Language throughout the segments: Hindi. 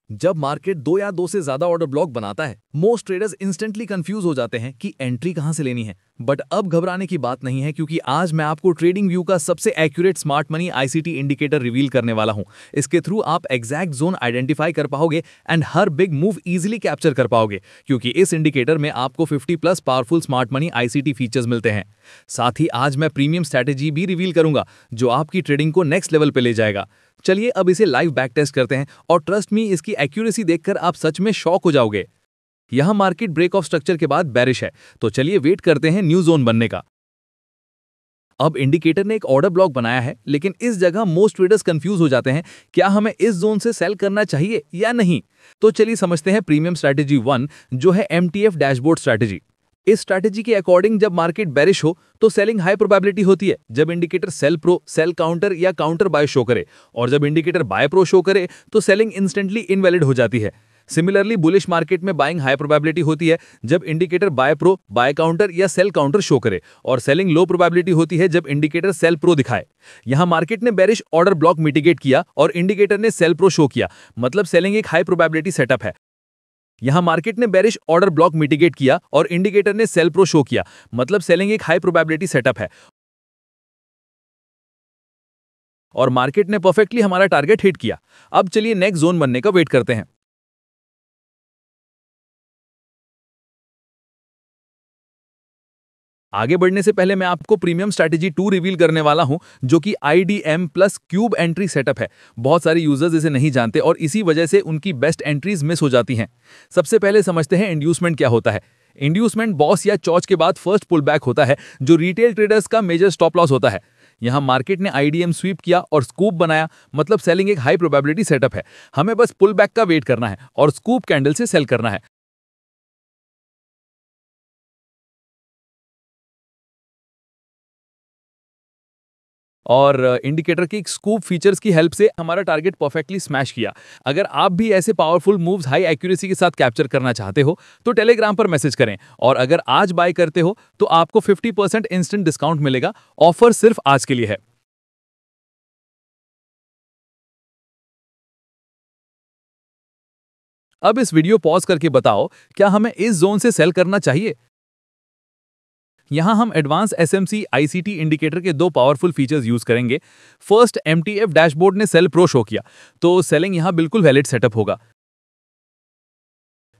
जब मार्केट दो या दो से ज्यादा ऑर्डर ब्लॉक बनाता है, मोस्ट ट्रेडर्स इंस्टेंटली कंफ्यूज हो जाते हैं कि एंट्री कहां से लेनी है। बट अब घबराने की बात नहीं है, क्योंकि आज मैं आपको ट्रेडिंग व्यू का सबसे accurate smart money ICT indicator reveal करने वाला हूं। इसके थ्रू आप एग्जैक्ट जोन आइडेंटिफाई कर पाओगे and her big move easily capture कर पाओगे, क्योंकि इस इंडिकेटर में आपको 50+ powerful smart money ICT features मिलते हैं। साथ ही आज मैं प्रीमियम स्ट्रैटेजी भी रिवील करूंगा जो आपकी ट्रेडिंग को नेक्स्ट लेवल पे ले जाएगा। चलिए अब इसे लाइव बैक टेस्ट करते हैं और ट्रस्ट मी, इसकी एक्यूरेसी देखकर आप सच में शॉक हो जाओगे। यहां मार्केट ब्रेक ऑफ स्ट्रक्चर के बाद बेरिश है, तो चलिए वेट करते हैं न्यू जोन बनने का। अब इंडिकेटर ने एक ऑर्डर ब्लॉक बनाया है, लेकिन इस जगह मोस्ट ट्रेडर्स कंफ्यूज हो जाते हैं, क्या हमें इस जोन से सेल करना चाहिए या नहीं। तो चलिए समझते हैं प्रीमियम स्ट्रैटेजी 1, जो है एमटीएफ डैशबोर्ड स्ट्रैटेजी। इस स्ट्रैटेजी के अकॉर्डिंग जब मार्केट बेरिश हो तो सेलिंग हाई प्रोबेबिलिटी होती है जब indicator sell pro, sell counter या काउंटर बाय शो करे, और जब इंडिकेटर बाय प्रो शो करे तो सेलिंग इंस्टेंटली इनवैलिड हो जाती है। सिमिलरली बुलिश मार्केट में बाइंग हाई प्रोबेबिलिटी होती है जब indicator buy pro, buy counter या सेल काउंटर शो करे, और सेलिंग लो प्रोबेबिलिटी होती है जब इंडिकेटर सेल प्रो दिखाए। यहां मार्केट ने बेरिश ऑर्डर ब्लॉक मिटिगेट किया और इंडिकेटर ने सेल प्रो शो किया, मतलब सेलिंग एक हाई प्रोबेबिलिटी सेटअप है। यहां मार्केट ने बेरिश ऑर्डर ब्लॉक मिटिगेट किया और इंडिकेटर ने सेल प्रो शो किया, मतलब सेलिंग एक हाई प्रोबेबिलिटी सेटअप है, और मार्केट ने परफेक्टली हमारा टारगेट हिट किया। अब चलिए नेक्स्ट जोन बनने का वेट करते हैं। आगे बढ़ने से पहले मैं आपको प्रीमियम स्ट्रैटेजी 2 रिवील करने वाला हूं, जो कि IDM plus cube entry setup है। बहुत सारे यूजर्स इसे नहीं जानते और इसी वजह से उनकी बेस्ट एंट्रीज मिस हो जाती हैं। सबसे पहले समझते हैं इंड्यूसमेंट क्या होता है। इंड्यूसमेंट बॉस या चौच के बाद फर्स्ट पुल बैक होता है, जो रिटेल ट्रेडर्स का मेजर स्टॉप लॉस होता है। यहां मार्केट ने आईडीएम स्वीप किया और स्कूप बनाया, मतलब सेलिंग एक हाई प्रोबेबिलिटी सेटअप है। हमें बस पुल बैक का वेट करना है और स्कूप कैंडल से सेल करना है। और इंडिकेटर की स्कूप फीचर्स की हेल्प से हमारा टारगेट परफेक्टली स्मैश किया। अगर आप भी ऐसे पावरफुल मूव्स हाई एक्यूरेसी के साथ कैप्चर करना चाहते हो तो टेलीग्राम पर मैसेज करें, और अगर आज बाय करते हो तो आपको 50% इंस्टेंट डिस्काउंट मिलेगा। ऑफर सिर्फ आज के लिए है। अब इस वीडियो पॉज करके बताओ, क्या हमें इस जोन से सेल करना चाहिए। यहां हम एडवांस एसएमसी आईसीटी इंडिकेटर के दो पावरफुल फीचर्स यूज करेंगे। फर्स्ट, एमटीएफ डैशबोर्ड ने सेल प्रो शो किया, तो सेलिंग यहां बिल्कुल वैलिड सेटअप होगा।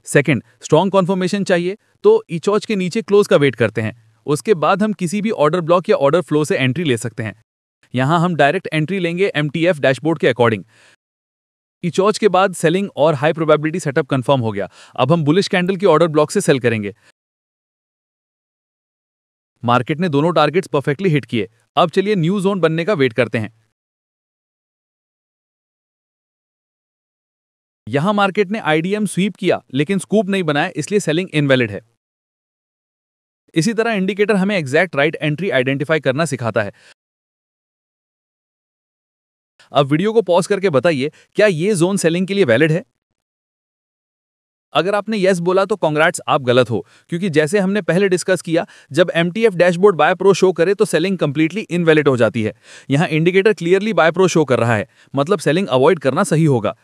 सेकंड, स्ट्रॉन्ग कॉन्फर्मेशन चाहिए तो इचॉच के नीचे क्लोज का वेट करते हैं। उसके बाद हम किसी भी ऑर्डर ब्लॉक या ऑर्डर फ्लो से एंट्री ले सकते हैं। यहां हम डायरेक्ट एंट्री लेंगे एमटीएफ डैशबोर्ड के अकॉर्डिंग। इचॉच के बाद सेलिंग और हाई प्रोबेबिलिटी सेटअप कंफर्म हो गया। अब हम बुलिश कैंडल के ऑर्डर ब्लॉक से सेल करेंगे। मार्केट ने दोनों टारगेट्स परफेक्टली हिट किए। अब चलिए न्यू जोन बनने का वेट करते हैं। यहां मार्केट ने आईडीएम स्वीप किया लेकिन स्कूप नहीं बनाया, इसलिए सेलिंग इनवैलिड है। इसी तरह इंडिकेटर हमें एग्जैक्ट राइट एंट्री आइडेंटिफाई करना सिखाता है। अब वीडियो को पॉज करके बताइए, क्या ये जोन सेलिंग के लिए वैलिड है। अगर आपने यस बोला तो कांग्रेट्स, आप गलत हो, क्योंकि जैसे हमने पहले डिस्कस किया, जब MTF dashboard buy pro show करे तो सेलिंग कंप्लीटली इनवैलिड हो जाती है। यहां indicator clearly buy pro show कर रहा है, मतलब सेलिंग अवॉइड करना सही होगा।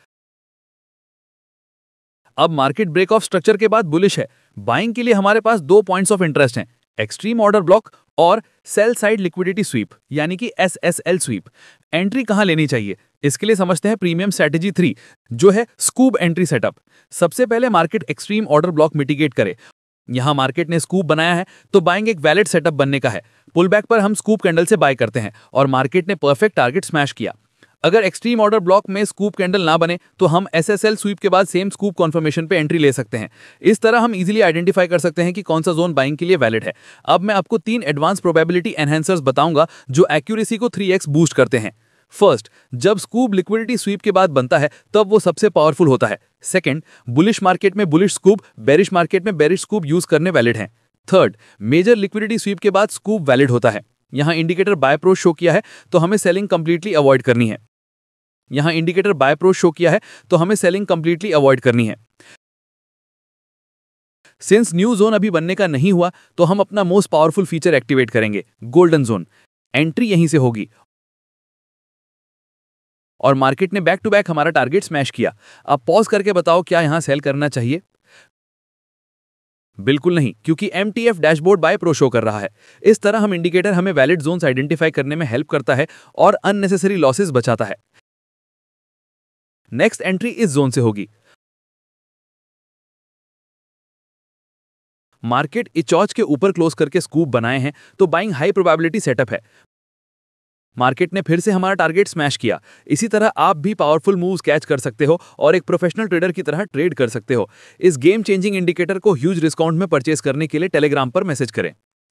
अब मार्केट ब्रेक ऑफ स्ट्रक्चर के बाद बुलिश है। बाइंग के लिए हमारे पास दो पॉइंट्स ऑफ इंटरेस्ट हैं, एक्सट्रीम ऑर्डर ब्लॉक और सेल साइड लिक्विडिटी स्वीप, यानी कि एसएसएल स्वीप। एंट्री कहां लेनी चाहिए, इसके लिए समझते हैं प्रीमियम स्ट्रैटेजी 3, जो है स्कूप एंट्री सेटअप। सबसे पहले market extreme order block mitigate करे। यहां मार्केट ने स्कूप बनाया है तो बाइंग एक वैलिड सेटअप बनने का है। पुल बैक पर हम स्कूप कैंडल से बाय करते हैं और मार्केट ने परफेक्ट टारगेट स्मैश किया। अगर एक्सट्रीम ऑर्डर ब्लॉक में स्कूप कैंडल ना बने तो हम एसएसएल स्वीप के बाद सेम स्कूप कन्फर्मेशन पे एंट्री ले सकते हैं। इस तरह हम इजीली आइडेंटिफाई कर सकते हैं कि कौन सा जोन बाइंग के लिए वैलिड है। अब मैं आपको 3 एडवांस प्रोबेबिलिटी एनहांसर्स बताऊंगा जो एक्यूरेसी को 3x बूस्ट करते हैं। फर्स्ट, जब स्कूप लिक्विडिटी स्वीप के बाद बनता है तब वो सबसे पावरफुल होता है। सेकंड, बुलिश मार्केट में बुलिश स्कूप, बेरिश मार्केट में बेरिश स्कूप यूज करने वैलिड हैं। थर्ड, मेजर लिक्विडिटी स्वीप के बाद स्कूप वैलिड होता है। यहां इंडिकेटर बाय प्रो शो किया है तो हमें सेलिंग कंप्लीटली अवॉइड करनी है। यहां इंडिकेटर बाय प्रो शो किया है तो हमें सेलिंग कंप्लीटली अवॉइड करनी है। सिंस न्यू जोन अभी बनने का नहीं हुआ तो हम अपना मोस्ट पावरफुल फीचर एक्टिवेट करेंगे, गोल्डन जोन। एंट्री यहीं से होगी और मार्केट ने बैक टू बैक हमारा टारगेट स्मैश किया। अब पॉज करके बताओ, क्या यहां सेल करना चाहिए? बिल्कुल नहीं, क्योंकि MTF dashboard buy pro show कर रहा है। इस तरह हम इंडिकेटर हमें वैलिड जोन्स आइडेंटिफाई करने में हेल्प करता है और अननेसेसरी लॉसेस बचाता है। नेक्स्ट एंट्री इस जोन से होगी। मार्केट इचौच के ऊपर क्लोज करके स्कूप बनाए हैं, तो बाइंग हाई प्रोबेबिलिटी सेटअप है। मार्केट ने फिर से हमारा टारगेट स्मैश किया। इसी तरह आप भी पावरफुल मूव्स कैच कर सकते हो और एक प्रोफेशनल ट्रेडर की तरह ट्रेड कर सकते हो। इस गेम चेंजिंग इंडिकेटर को ह्यूज डिस्काउंट में परचेस करने के लिए टेलीग्राम पर मैसेज करें।